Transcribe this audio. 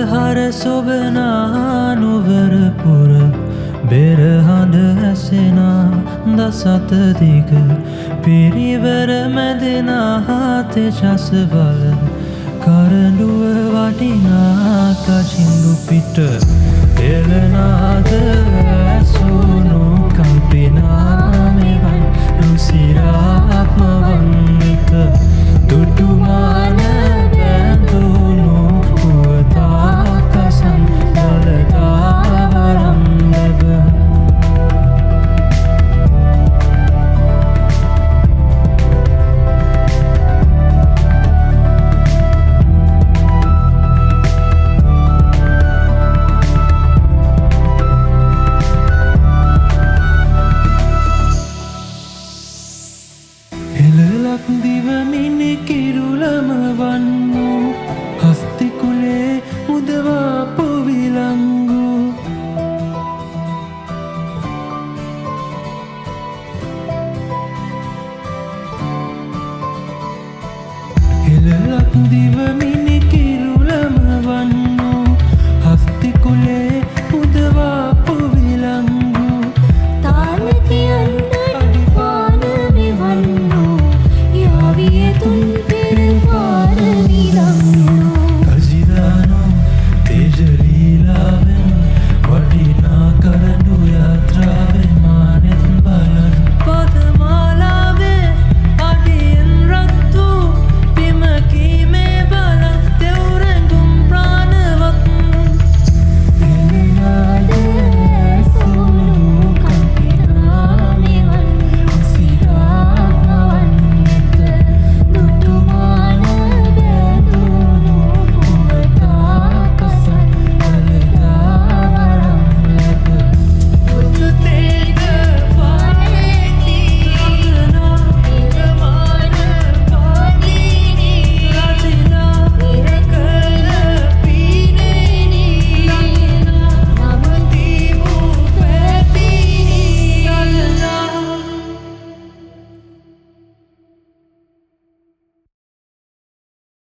හර සොබනා නුවර පුර බෙරහඳ ඇසෙනා දසත දිග පිරිවර මැදෙනා තෙජස් බල කරඬුව වටිනා කචින්දු පිට එළනාද ඇසුණු කම්පිනා මෙවන් රුසිරාත්ම වන්විත දුටුමාන බැඳුණු පුවතා කසන් දළදා වරම් ලැබ එළලක් දිවමිනි කිරුළම වන්නු හස්තිකුලේ මුදවා පොවිලංගු එළලක් දිවමිනි